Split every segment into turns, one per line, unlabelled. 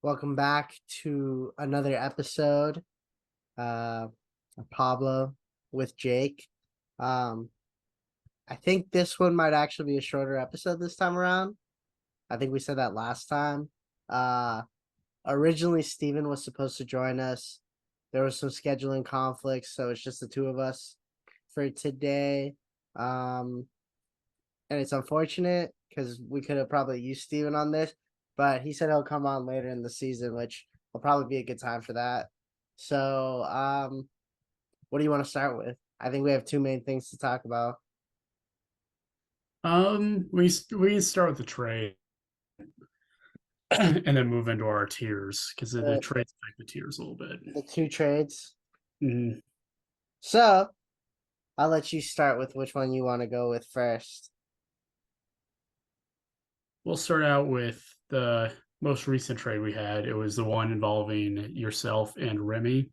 Welcome back to another episode of Pablo with Jake. Um, I think this one might actually be a shorter episode this time around. I think we said that last time. Uh, Originally, Steven was supposed to join us. There was some scheduling conflicts, so it's just the two of us for today. And it's unfortunate because we could have probably used Steven on this, but he said he'll come on later in the season, which will probably be a good time for that. So, what do you want to start with? I think we have two main things to talk about.
We can start with the trade and then move into our tiers because the
The
trades affect the tiers a little bit.
the two trades.
Mhm.
So I'll let you start with which one you want to go with first.
We'll start out with the most recent trade we had. It was the one involving yourself and Remy.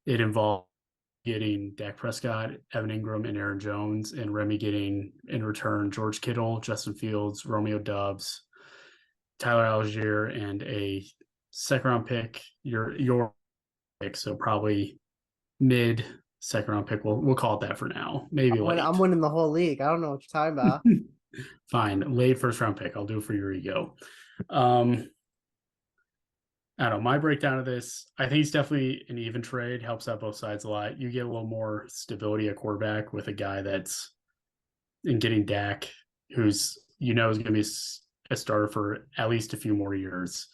It involved getting Dak Prescott, Evan Ingram, and Aaron Jones, and Remy getting in return George Kittle, Justin Fields, Romeo Doubs, Tyler Algier, and a second round pick. Your pick, so probably mid second round pick. We'll call it that for now. Maybe
I'm
late.
winning the whole league. I don't know what you're talking about.
Fine, late first round pick. I'll do it for your ego. Um, I don't know. My breakdown of this, I think it's definitely an even trade. Helps out both sides a lot. You get a little more stability at quarterback with a guy that's in getting Dak, who's is going to be a starter for at least a few more years,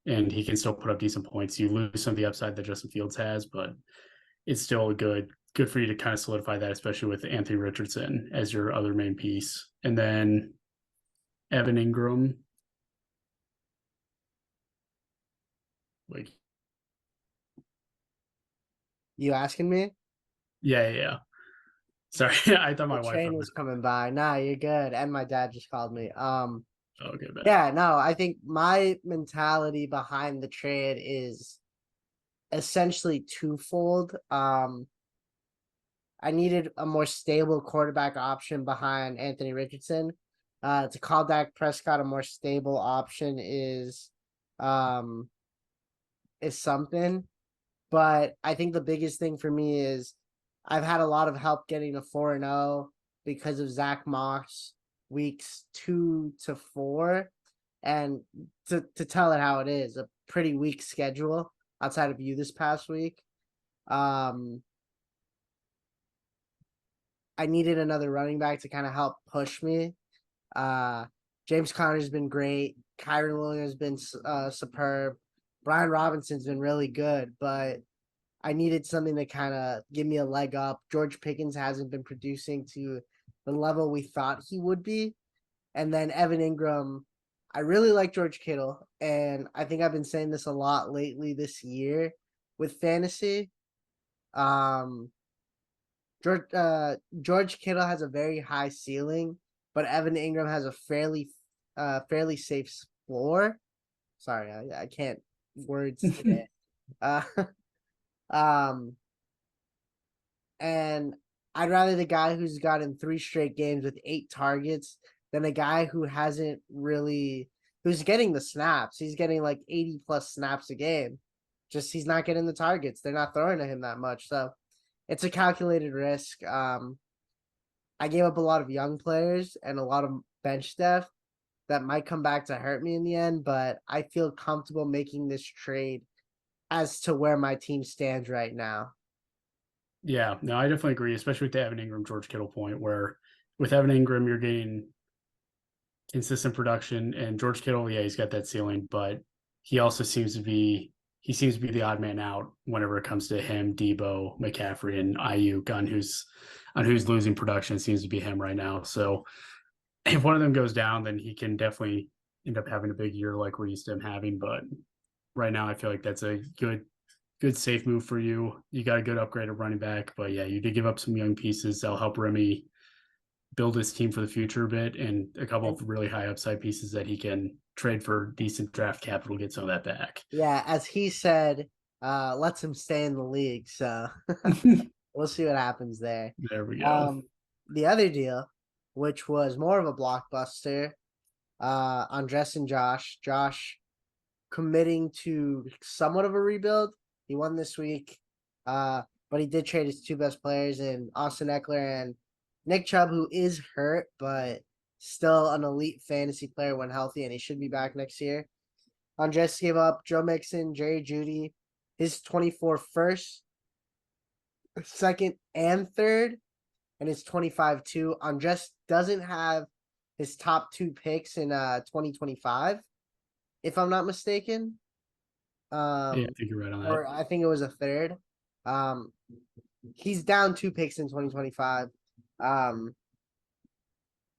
and he can still put up decent points. You lose some of the upside that Justin Fields has, but it's still good for you to kind of solidify that, especially with Anthony Richardson as your other main piece. And then Evan Ingram, like,
You asking me?
yeah. Sorry, I thought
The
my Wi-Fi
train
was
was coming by. Nah, you're good. And my dad just called me.
okay. Bad.
Yeah, no, I think my mentality behind the trade is essentially twofold. I needed a more stable quarterback option behind Anthony Richardson. To call Dak Prescott a more stable option um is something. But I think the biggest thing for me is I've had a lot of help getting a 4-0 because of Zach Moss weeks 2 to 4. And to tell it how it is, a pretty weak schedule outside of you this past week. Um, I needed another running back to kind of help push me. Uh, James Conner's been great. Kyron Williams has been superb. Brian Robinson's been really good, but I needed something to kind of give me a leg up. George Pickens hasn't been producing to the level we thought he would be. And then Evan Ingram, I really like George Kittle. And I think I've been saying this a lot lately this year with fantasy. Um, George Kittle has a very high ceiling, but Evan Ingram has a fairly safe floor. Sorry, I can't words today. Uh, um, and I'd rather the guy who's gotten 3 straight games with 8 targets than a guy who's getting the snaps. He's getting like 80 plus snaps a game. Just he's not getting the targets. They're not throwing to him that much. So it's a calculated risk. I gave up a lot of young players and a lot of bench depth that might come back to hurt me in the end, but I feel comfortable making this trade as to where my team stands right now.
Yeah, no, I definitely agree, especially with the Evan Ingram George Kittle point, where with Evan Ingram you're getting consistent production, and George Kittle, yeah, he's got that ceiling, but he also seems to be the odd man out whenever it comes to him, Debo, McCaffrey, and Ayuk on who's losing production. It seems to be him right now. So if one of them goes down, then he can definitely end up having a big year like we're used to him having. But right now, I feel like that's a good safe move for you. You got a good upgrade of running back, but yeah, you did give up some young pieces that'll help Remy build his team for the future a bit, and a couple
And
of really high upside pieces that he can trade for decent draft capital, get some of that back.
yeah, as he said, lets him stay in the league. So we'll see what happens there.
There we go.
Um, the other deal, which was more of a blockbuster, Andres and Josh. Josh committing to somewhat of a rebuild. He won this week, but he did trade his two best players in Austin Eckler and Nick Chubb, who is hurt, but still an elite fantasy player when healthy, and he should be back next year. Andres gave up Joe Mixon, Jerry Judy, his 24 first, second, and third, and his 25 2. Andres doesn't have his top two picks in 2025, if I'm not mistaken.
Yeah, I think you're right on that.
Or I think it was a third. Um, he's down two picks in 2025.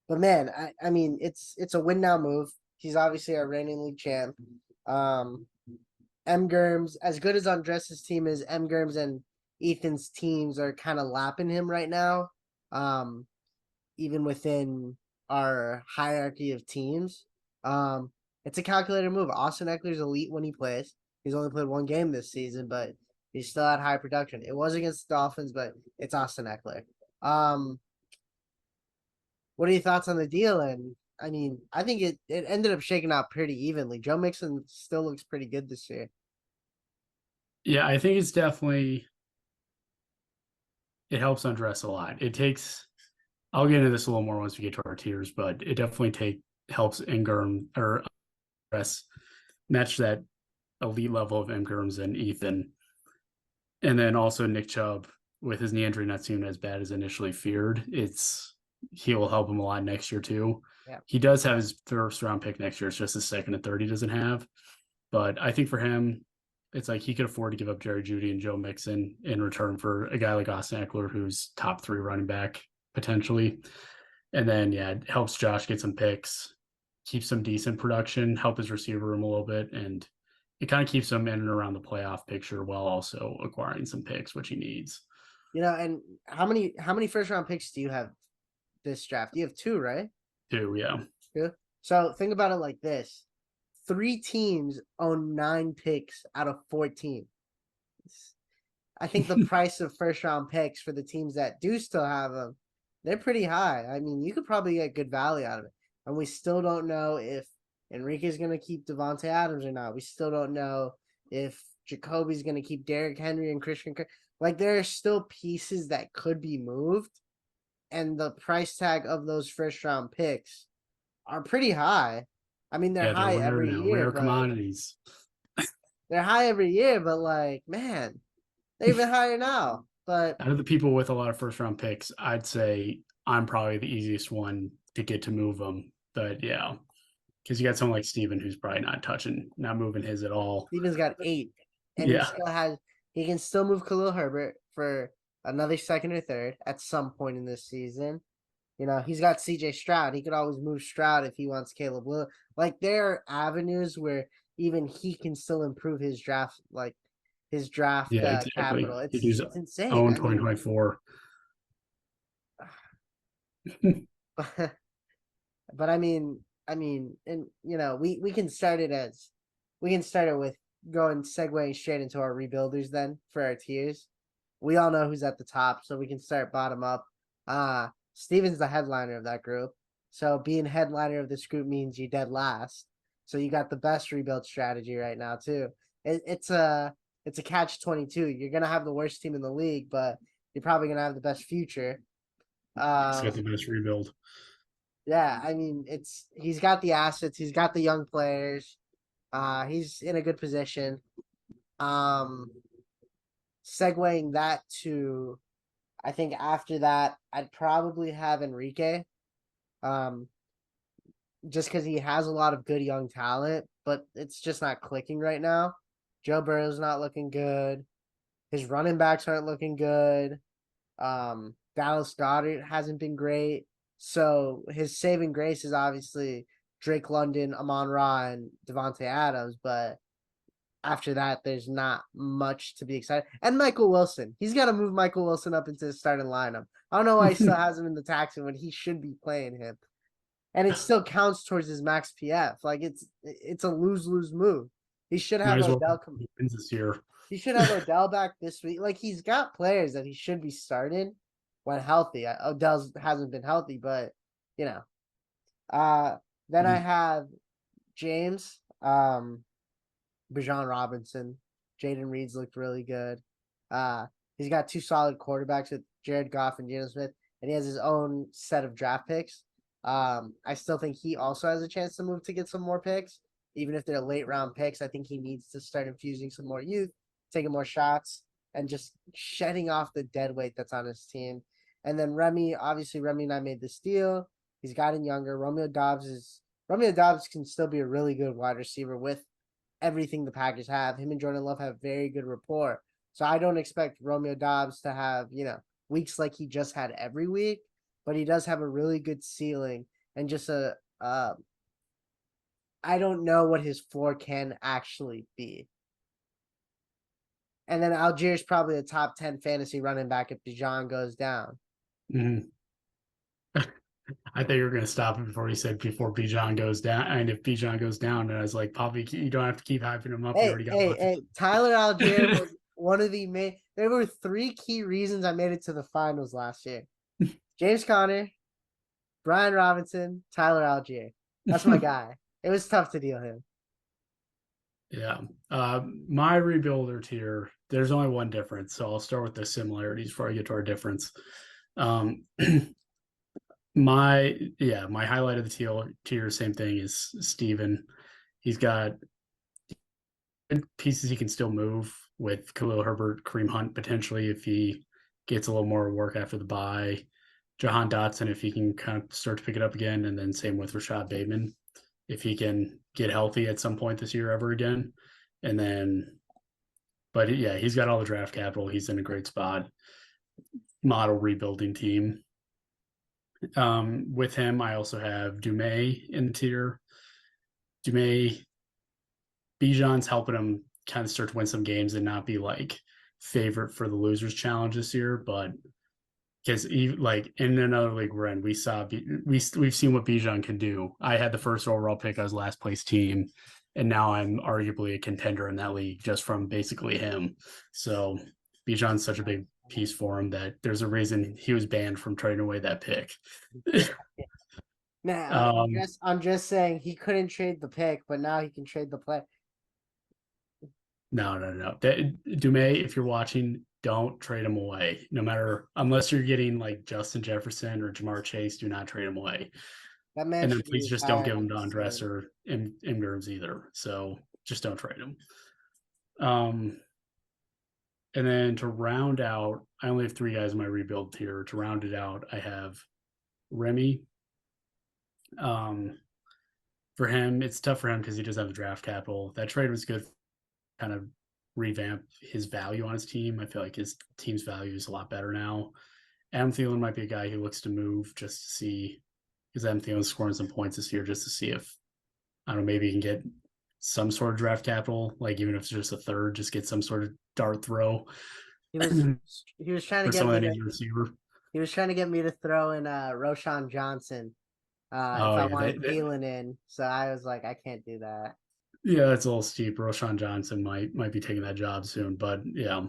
But man, I mean, it's a win now move. He's obviously our reigning league champ. M. Germs, as good as Andres' team is, M. Germs and Ethan's teams are kind of lapping him right now. Even within our hierarchy of teams. It's a calculated move. Austin Eckler's elite when he plays. He's only played one game this season, but he still had high production. It was against the Dolphins, but it's Austin Eckler. What are your thoughts on the deal? And I mean, I think it ended up shaking out pretty evenly. Joe Mixon still looks pretty good this year.
Yeah, I think it's definitely it helps Andres a lot. It takes I'll get into this a little more once we get to our tiers, but it definitely helps Ingram or Andres match that elite level of Ingram's and Ethan. And then also Nick Chubb with his knee injury not seeming as bad as initially feared. He will help him a lot next year too.
Yeah.
He does have his first round pick next year. It's just his second and third he doesn't have. But I think for him, it's like he could afford to give up Jerry Judy and Joe Mixon in return for a guy like Austin Eckler, who's top 3 running back potentially. And then, yeah, it helps Josh get some picks, keep some decent production, help his receiver room a little bit. And it kind of keeps him in and around the playoff picture while also acquiring some picks, which he needs.
And how many first round picks do you have this draft? You have 2, right?
2, yeah.
2. So think about it like this. 3 teams own 9 picks out of 14. I think the price of first round picks for the teams that do still have them, they're pretty high. I mean, you could probably get good value out of it. And we still don't know if Enrique's going to keep Devontae Adams or not. We still don't know if Jacoby's going to keep Derrick Henry and Christian Kirk. Like, there are still pieces that could be moved. And the price tag of those first round picks are pretty high. I mean, they're high every year,
rare
but
commodities.
they're high every year, but like, man, they're even higher now. But
out of the people with a lot of first round picks, I'd say I'm probably the easiest one to get to move them. But yeah, because you got someone like Steven who's probably not moving his at all.
Steven's got 8, and
yeah,
he can still move Khalil Herbert for another second or third at some point in this season. He's got CJ Stroud. He could always move Stroud if he wants Caleb Williams. Like, there are avenues where even he can still improve his draft,
yeah, exactly.
capital.
He's
It's insane.
own
I mean,
2024.
but I mean, and we can start it with going segueing straight into our rebuilders then for our tiers. We all know who's at the top, so we can start bottom up. Steven's the headliner of that group. So being headliner of this group means you dead last. So you got the best rebuild strategy right now too. It's a catch-22. You're gonna have the worst team in the league, but you're probably gonna have the best future.
He's got the best rebuild.
Yeah, I mean, he's got the assets, he's got the young players. He's in a good position. Segueing that to, I think after that, I'd probably have Enrique. Just because he has a lot of good young talent, but it's just not clicking right now. Joe Burrow's not looking good. His running backs aren't looking good. Dallas Goedert hasn't been great. So his saving grace is obviously Drake London, Amon-Ra, and Devontae Adams. But after that, there's not much to be excited. And Michael Wilson. He's got to move Michael Wilson up into the starting lineup. I don't know why he still has him in the taxi when he should be playing him. And it still counts towards his max PF. Like, it's a lose-lose move. He should have Odell
wins this year.
He should have Odell back this week. Like, he's got players that he should be starting when healthy. Odell hasn't been healthy, but then I have James. Bijan Robinson. Jaden Reed's looked really good. He's got two solid quarterbacks with Jared Goff and Geno Smith, and he has his own set of draft picks. I still think he also has a chance to move to get some more picks, even if they're late round picks. I think he needs to start infusing some more youth, taking more shots, and just shedding off the dead weight that's on his team. And then Remy, obviously Remy and I made this deal. He's gotten younger. Romeo Dobbs can still be a really good wide receiver with everything the Packers have. Him and Jordan Love have very good rapport. So I don't expect Romeo Dobbs to have, weeks like he just had every week, but he does have a really good ceiling and just I don't know what his floor can actually be. And then Algiers probably a top 10 fantasy running back if Bijan goes down.
Mm-hmm. I thought you were going to stop it before you said before Bijan goes down. And if Bijan goes down, and I was like, Poppy, you don't have to keep hyping him up. You already got
Hey, Tyler Algier was one of the main. There were three key reasons I made it to the finals last year: James Conner, Brian Robinson, Tyler Algier. That's my guy. It was tough to deal him.
Yeah. My rebuilder tier, there's only one difference. So I'll start with the similarities before I get to our difference. My highlight of the tier, same thing is Steven. He's got pieces he can still move with Khalil Herbert, Kareem Hunt potentially if he gets a little more work after the bye. Jahan Dotson if he can kind of start to pick it up again, and then same with Rashad Bateman if he can get healthy at some point this year ever again. And then, but yeah, he's got all the draft capital. He's in a great spot. Model rebuilding team. With him, I also have Dumais in the tier. Dumais, Bijan's helping him kind of start to win some games and not be like favorite for the losers challenge this year, but because like in another league we're in, we've seen what Bijan can do. I had the first overall pick as last place team, and now I'm arguably a contender in that league just from basically him. So Bijan's such a big piece for him that there's a reason he was banned from trading away that pick.
Nah, I'm just saying he couldn't trade the pick, but now he can trade the play.
No. Dumais, if you're watching, don't trade him away. No matter, unless you're getting like Justin Jefferson or Jamar Chase, do not trade him away.
That man
And then
should
please just don't give him to Andres or Ingrams either. So just don't trade him. And then to round out, I only have three guys in my rebuild tier. To round it out, I have Remy. For him, it's tough for him because he doesn't have the draft capital. That trade was good, kind of revamp his value on his team. I feel like his team's value is a lot better now. Adam Thielen might be a guy who looks to move just to see, because Adam Thielen's scoring some points this year just to see if, I don't know, maybe he can get some sort of draft capital, like even if it's just a third, just get some sort of dart throw.
He was trying to get me to,
receiver.
He was trying to get me to throw in Roshan Johnson if I wanted Thielen in. So I was like, I can't do that.
Yeah, that's a little steep. Roshan Johnson might be taking that job soon, but yeah,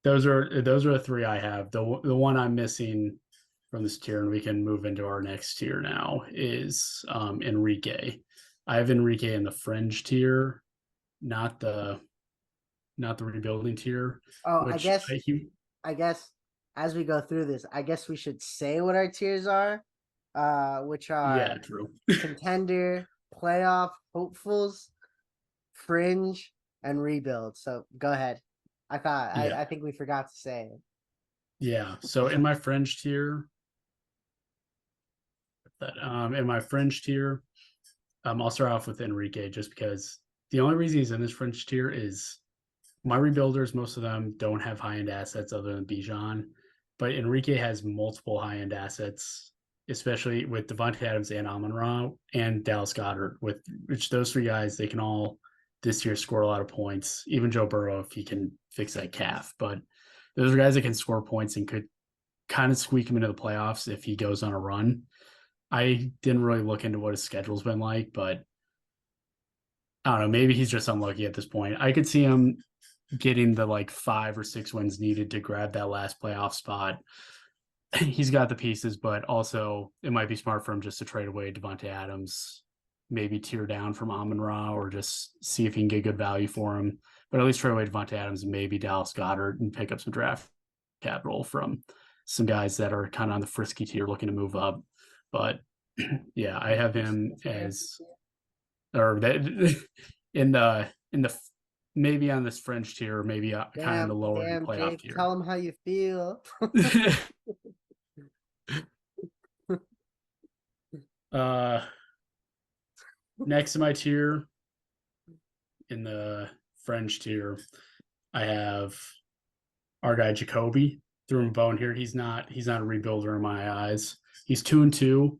those are the three I have. The one I'm missing from this tier, and we can move into our next tier now, is Enrique. I have Enrique in the fringe tier, not the rebuilding tier.
Oh, I guess as we go through this, I guess we should say what our tiers are, which are
true.
contender, playoff, hopefuls, fringe, and rebuild. So go ahead. I think we forgot to say it.
Yeah. So in my fringe tier, I'll start off with Enrique just because the only reason he's in this fringe tier is my rebuilders, most of them don't have high-end assets other than Bijan, but Enrique has multiple high-end assets, especially with Devontae Adams and Amon-Ra and Dallas Goedert, with which those three guys, they can all this year score a lot of points. Even Joe Burrow, if he can fix that calf. But those are guys that can score points and could kind of squeak him into the playoffs if he goes on a run. I didn't really look into what his schedule's been like, but I don't know. Maybe he's just unlucky at this point. I could see him getting the like 5 or 6 wins needed to grab that last playoff spot. He's got the pieces, but also it might be smart for him just to trade away Devontae Adams maybe tear down from Amon-Ra or just see if he can get good value for him. But at least trade away Devontae Adams and maybe Dallas Goedert and pick up some draft capital from some guys that are kind of on the frisky tier looking to move up. But yeah, I have him as or that in the maybe on this French tier, maybe kind of in the lower playoff
Jake,
tier.
tell him how you feel.
Next in my tier, in the French tier, I have our guy Jacoby. Threw him a bone here. He's not a rebuilder in my eyes. He's 2-2.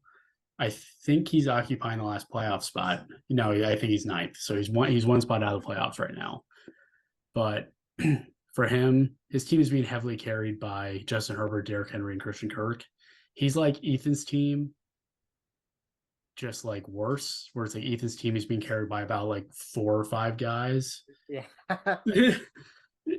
I think he's occupying the last playoff spot. No, I think he's ninth. So he's one spot out of the playoffs right now. But for him, his team is being heavily carried by Justin Herbert, Derrick Henry, and Christian Kirk. He's like Ethan's team, just like worse, where it's like Ethan's team is being carried by about like 4 or 5 guys.
Yeah.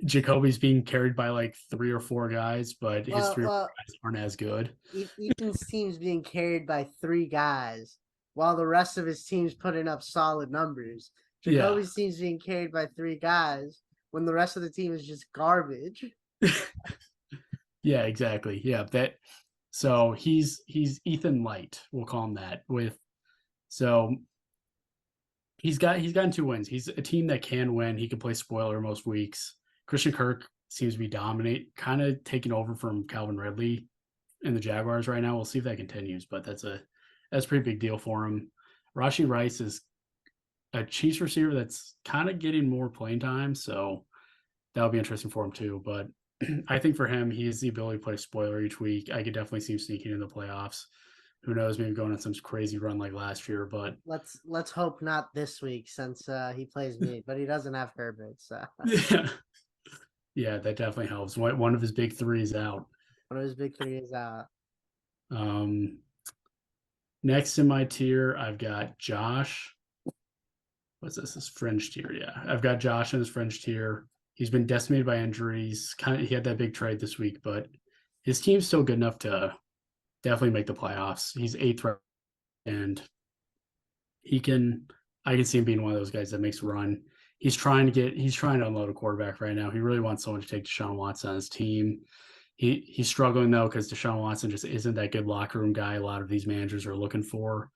Jacoby's being carried by like 3 or 4 guys, but his 3 or 4 guys aren't as good.
Ethan's team's being carried by 3 guys, while the rest of his team's putting up solid numbers. Jacoby's team's being carried by 3 guys when the rest of the team is just garbage.
Yeah, exactly. Yeah, so he's Ethan Light, we'll call him that. So he's gotten 2 wins. He's a team that can win. He can play spoiler most weeks. Christian Kirk seems to be kind of taking over from Calvin Ridley in the Jaguars right now. We'll see if that continues, but that's a pretty big deal for him. Rashee Rice is a Chiefs receiver that's kind of getting more playing time, so that'll be interesting for him too. But I think for him, he has the ability to play spoiler each week. I could definitely see him sneaking in the playoffs. Who knows, maybe going on some crazy run like last year, but
let's hope not this week since he plays me, but he doesn't have Herbert. So
yeah, that definitely helps. One of his big 3 is out.
One of his big 3 is out.
Next in my tier, I've got Josh. What's this? This French tier. Yeah, I've got Josh in his French tier. He's been decimated by injuries. He had that big trade this week, but his team's still good enough to definitely make the playoffs. He's 8th, and I can see him being one of those guys that makes a run. He's trying to unload a quarterback right now. He really wants someone to take Deshaun Watson on his team. He's struggling though because Deshaun Watson just isn't that good locker room guy a lot of these managers are looking for.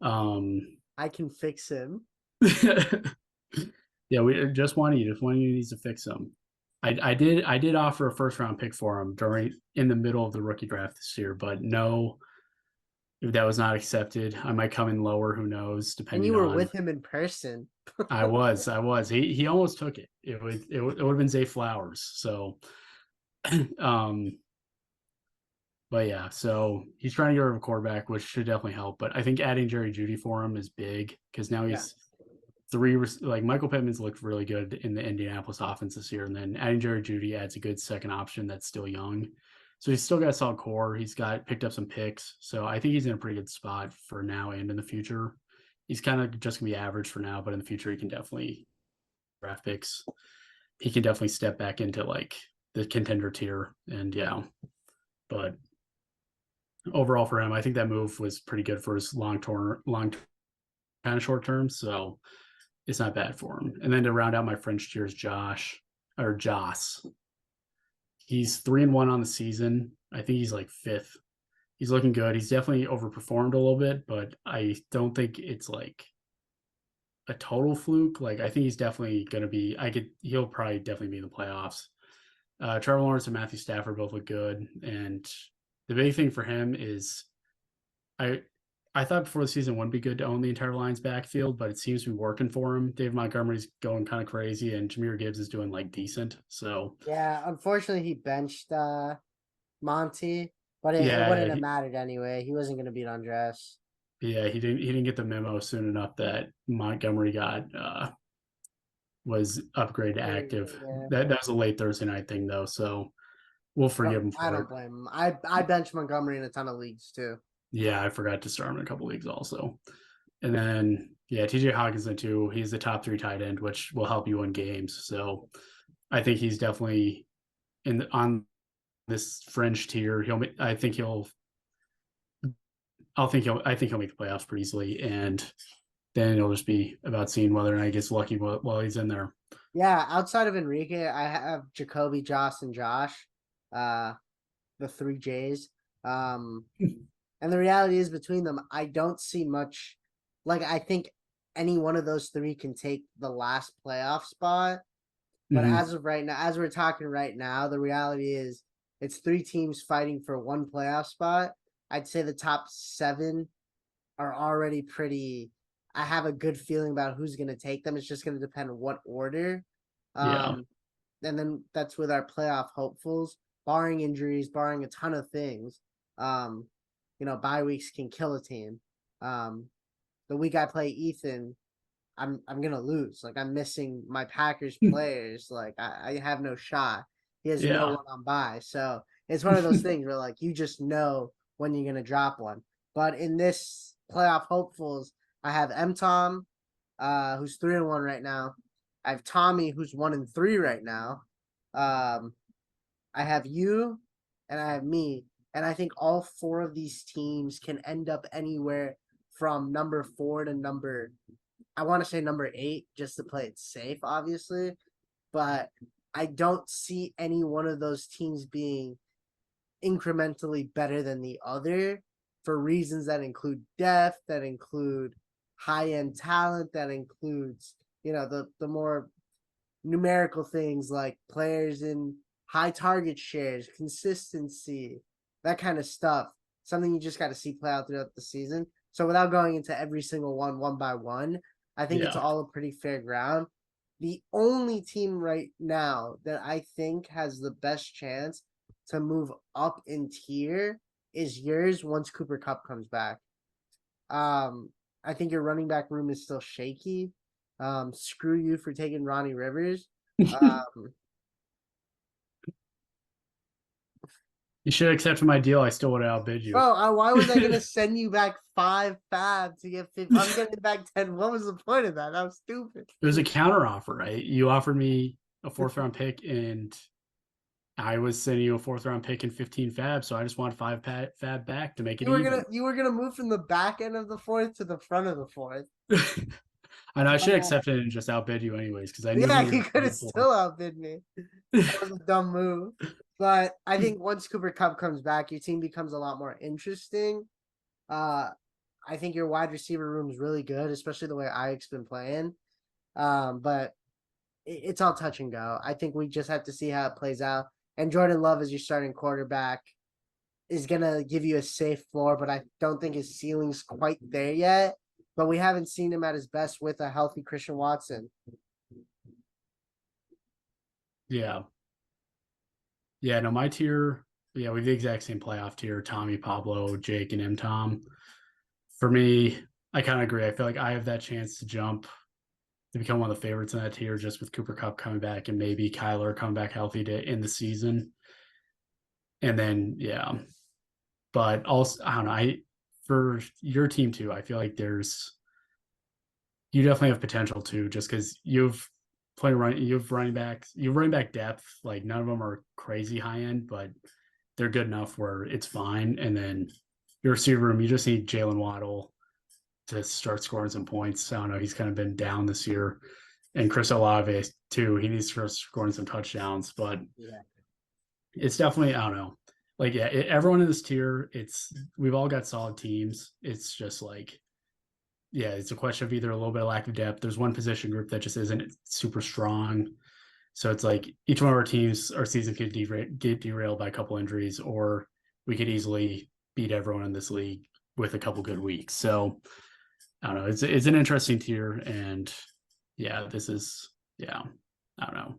I can fix him.
Yeah, we just one you needs to fix him. I did offer a 1st round pick for him in the middle of the rookie draft this year, but no, if that was not accepted, I might come in lower. Who knows? Depending.
And you were with him in person.
I was. He almost took it. It would have been Zay Flowers. So, but yeah, so he's trying to get rid of a quarterback, which should definitely help. But I think adding Jerry Jeudy for him is big because now he's 3. Like Michael Pittman's looked really good in the Indianapolis offense this year, and then adding Jerry Jeudy adds a good second option that's still young. So he's still got a solid core. He's picked up some picks. So I think he's in a pretty good spot for now and in the future. He's kind of just gonna be average for now, but in the future he can definitely draft picks. He can definitely step back into like the contender tier. And yeah, but overall for him, I think that move was pretty good for his long kind of short term. So it's not bad for him. And then to round out my French tier is Joss. He's 3-1 on the season. I think he's like 5th. He's looking good. He's definitely overperformed a little bit, but I don't think it's like a total fluke. Like I think he's definitely going to be. He'll probably definitely be in the playoffs. Trevor Lawrence and Matthew Stafford both look good, and the big thing for him is, I thought before the season wouldn't be good to own the entire Lions backfield, but it seems to be working for him. Dave Montgomery's going kind of crazy, and Jahmyr Gibbs is doing like decent. So
yeah, unfortunately he benched Monty, but it wouldn't have mattered anyway. He wasn't going to beat Andres.
Yeah, he didn't get the memo soon enough that Montgomery was upgraded to active.
Yeah.
That was a late Thursday night thing though, so we'll forgive him for it.
I don't blame him. I benched Montgomery in a ton of leagues too.
Yeah, I forgot to start him in a couple leagues also. And then TJ Hawkinson too. He's the top 3 tight end, which will help you win games. So I think he's definitely on this fringe tier. I think he'll make the playoffs pretty easily. And then it'll just be about seeing whether or not he gets lucky while he's in there.
Yeah, outside of Enrique, I have Jacoby, Joss, and Josh, uh, the three J's. Um, and the reality is between them, I don't see much. Like, I think any one of those three can take the last playoff spot. But
Mm-hmm.
as of right now, as we're talking right now, the reality is it's three teams fighting for one playoff spot. I'd say the top seven are already pretty. I have a good feeling about who's going to take them. It's just going to depend on what order.
Yeah.
Um, and then that's with our playoff hopefuls, barring injuries, barring a ton of things. Um, bye weeks can kill a team. Um, the week I play Ethan, I'm gonna lose. Like I'm missing my Packers players. Like I have no shot. He has no
Yeah.
one on bye. So it's one of those things where like you just know when you're gonna drop one. But in this playoff hopefuls, I have M Tom, who's 3-1 right now. I have Tommy, who's 1-3 right now. Um, I have you, and I have me, and I think all four of these teams can end up anywhere from number 4 to number, I want to say number 8, just to play it safe, obviously. But I don't see any one of those teams being incrementally better than the other for reasons that include depth, that include high end talent, that includes, the more numerical things like players in high target shares, consistency, that kind of stuff. Something you just got to see play out throughout the season. So without going into every single one by one, I think it's
Yeah.
all a pretty fair ground. The only team right now that I think has the best chance to move up in tier is yours once Cooper Cup comes back. Um, I think your running back room is still shaky. Screw you for taking Ronnie Rivers. Um,
You should have accepted my deal. I still would have outbid you.
bro, why was I gonna send you back 5 to get 50? I'm getting back 10. What was the point of that? That was stupid.
It was a counter offer, right? You offered me a 4th round pick, and I was sending you a 4th round pick and 15 fab. So I just want 5 fab back to make it
You were gonna
even.
you were gonna move from the back end of the fourth to the front of the fourth.
I know I should
Uh,
accept it and just outbid you anyways because I knew who
yeah,
you
you
were
could have
going
still
for.
outbid me. That was a dumb move. But I think once Cooper Cup comes back, your team becomes a lot more interesting. Uh, I think your wide receiver room is really good, especially the way Ike's been playing. But it's all touch and go. I think we just have to see how it plays out. And Jordan Love as your starting quarterback is gonna give you a safe floor, but I don't think his ceiling's quite there yet. But we haven't seen him at his best with a healthy Christian Watson.
Yeah. Yeah. No, my tier, yeah, we have the exact same playoff tier: Tommy, Pablo, Jake, and M Tom. For me, I kind of agree. I feel like I have that chance to jump to become one of the favorites in that tier just with Cooper Cup coming back and maybe Kyler coming back healthy to end the season. And then, yeah. But also, I don't know. For your team too, I feel like you definitely have potential too, just because you've running back depth. Like none of them are crazy high end, but they're good enough where it's fine. And then your receiver room, you just need Jalen Waddle to start scoring some points. I don't know. He's kind of been down this year. And Chris Olave too. He needs to start scoring some touchdowns, but
Yeah.
it's definitely, I don't know. Like, yeah, everyone in this tier, we've all got solid teams. It's just like, yeah, it's a question of either a little bit of lack of depth. There's one position group that just isn't super strong. So it's like each one of our teams, our season could get derailed by a couple injuries, or we could easily beat everyone in this league with a couple good weeks. So I don't know. It's an interesting tier, and yeah, yeah, I don't know.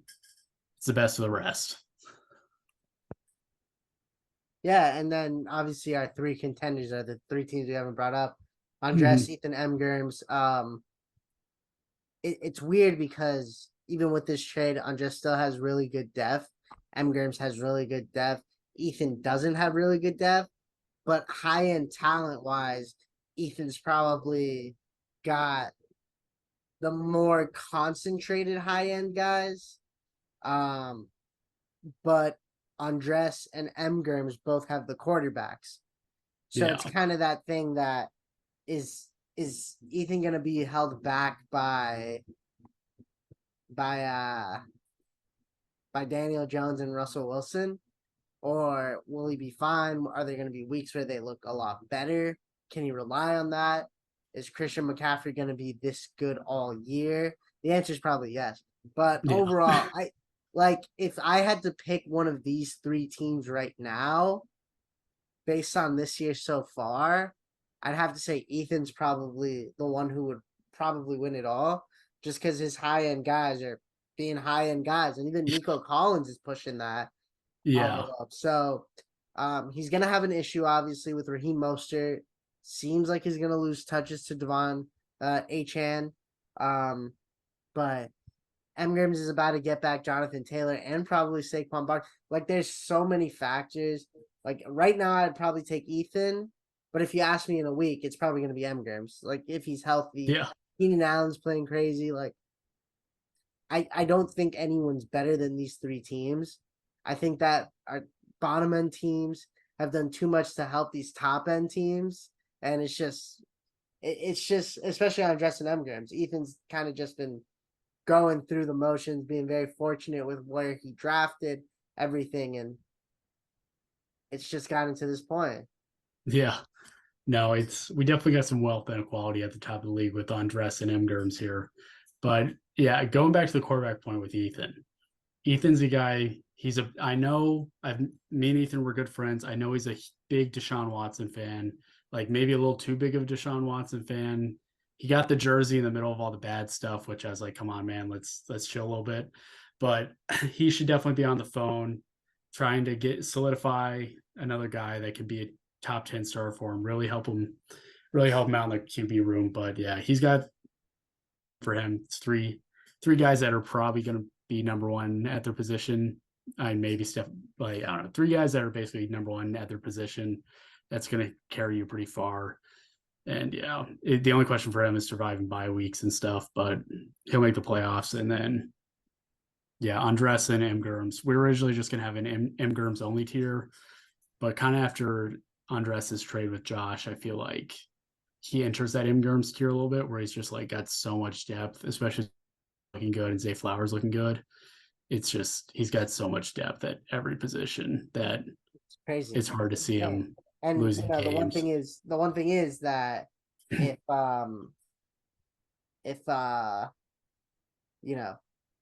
It's the best of the rest.
Yeah, and then obviously our three contenders are the three teams we haven't brought up. Andres,
Mm-hmm.
Ethan, M. Germs. It's weird because even with this trade, Andres still has really good depth. M. Germs has really good depth. Ethan doesn't have really good depth, but high end talent wise, Ethan's probably got the more concentrated high end guys. Um, but Andres and M. Germs both have the quarterbacks. So it's
Yeah,
kind of that thing that is is Ethan gonna be held back by uh by Daniel Jones and Russell Wilson? Or will he be fine? Are there gonna be weeks where they look a lot better? Can he rely on that? Is Christian McCaffrey gonna be this good all year? The answer is probably yes. But
Yeah.
overall, I like if I had to pick one of these three teams right now, based on this year so far, I'd have to say Ethan's probably the one who would probably win it all, just because his high end guys are being high end guys, and even Nico Collins is pushing that all the
Yeah.
way up. So, he's gonna have an issue obviously with Raheem Mostert. Seems like he's gonna lose touches to Devon Achan, but Engrams is about to get back Jonathan Taylor and probably Saquon Barkley. Like, there's so many factors. Like, right now, I'd probably take Ethan, but if you ask me in a week, it's probably going to be Engrams. Like, if he's healthy,
Yeah.
Keenan Allen's playing crazy. Like, I don't think anyone's better than these three teams. I think that our bottom end teams have done too much to help these top end teams, and it's just especially on Justin Engrams. Ethan's kind of just been going through the motions, being very fortunate with where he drafted everything, and it's just gotten to this point.
Yeah. No, we definitely got some wealth inequality at the top of the league with Andres and Mgerms here. But yeah, going back to the quarterback point with Ethan. Ethan's a guy. I know me and Ethan were good friends. I know he's a big Deshaun Watson fan, like maybe a little too big of a Deshaun Watson fan. He got the jersey in the middle of all the bad stuff, which I was like, come on, man, let's chill a little bit. But he should definitely be on the phone trying to solidify another guy that could be a top 10 star for him, really help him out in the QB room. But yeah, he's got for him three guys that are probably going to be number one at their position. Maybe I don't know, three guys that are basically number one at their position. That's going to carry you pretty far. And yeah, the only question for him is surviving bye weeks and stuff, but he'll make the playoffs. And then, yeah, Andres and M. Gurms. We were originally just going to have an M. Gurms only tier, but kind of after Andres's trade with Josh, I feel like he enters that M. Gurms tier a little bit where he's just like got so much depth, especially looking good and Zay Flowers looking good. It's just he's got so much depth at every position that
It's crazy.
it's hard to see
Hey,
him
and
losing
the one
games.
thing is that if if you know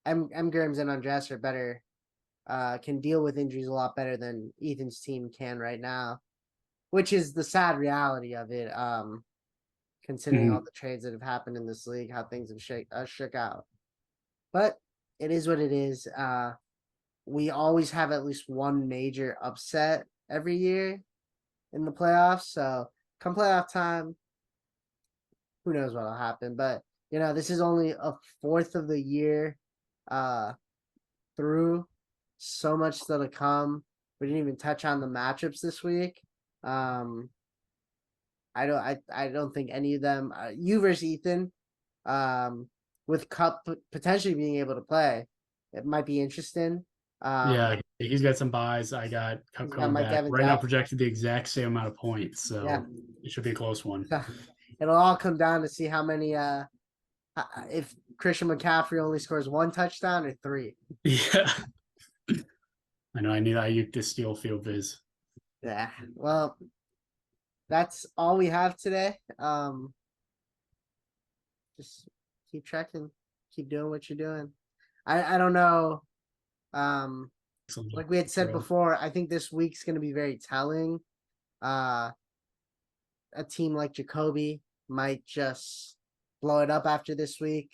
M Grims and Andres are better, can deal with injuries a lot better than Ethan's team can right now, which is the sad reality of it. Considering all
Mhm.
the trades that have happened in this league, how things have shook out. But it is what it is. We always have at least one major upset every year in the playoffs. So come playoff time, who knows what'll happen. But this is only a fourth of the year uh through. So much still to come. We didn't even touch on the matchups this week. Um I don't think any of them you versus Ethan, um with Cup potentially being able to play. It might be interesting. Um
Yeah, he's got some buys. I got Cup
he's got
coming
Mike
back
Evans
right now,
out.
projected the exact same amount of points,
Yeah.
so it should be a close one.
So it'll all come down to see how many if Christian McCaffrey only scores one touchdown or three.
Yeah, I know. I need Ayuk to steal field viz.
Yeah. Well, that's all we have today. Just keep checking, keep doing what you're doing. I don't know. Um, like we had said before, I think this week's gonna be very telling. Uh, a team like Jacoby might just blow it up after this week.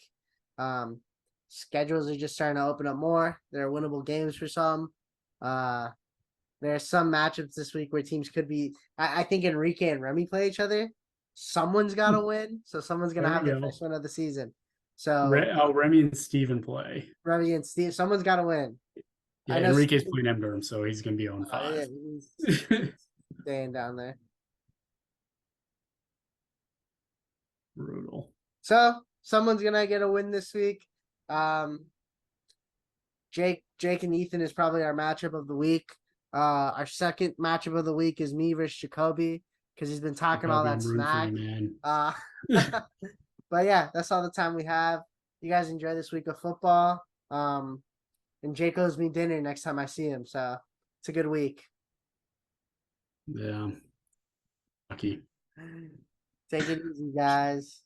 Um, Schedules are just starting to open up more. There are winnable games for some. Uh, there are some matchups this week where teams could be. I think Enrique and Remy play each other. Someone's got to win, so someone's gonna
There
have
we
their
go.
first win of the season. So
Remy and Steven play.
Remy and Steve, someone's got to win.
Yeah,
I know
Enrique's
Steve,
playing Emderm, so he's going to be on
yeah,
five.
he's staying down there.
Brutal.
So someone's gonna get a win this week. Um, Jake and Ethan is probably our matchup of the week. Our second matchup of the week is me versus Jacoby. because he's been talking all
Bobby,
that
I'm rooting for
smack.
you, man.
Uh, but yeah, that's all the time we have. You guys enjoy this week of football. And Jake owes me dinner next time I see him, so it's a good week.
Yeah. Lucky.
Take it easy, guys.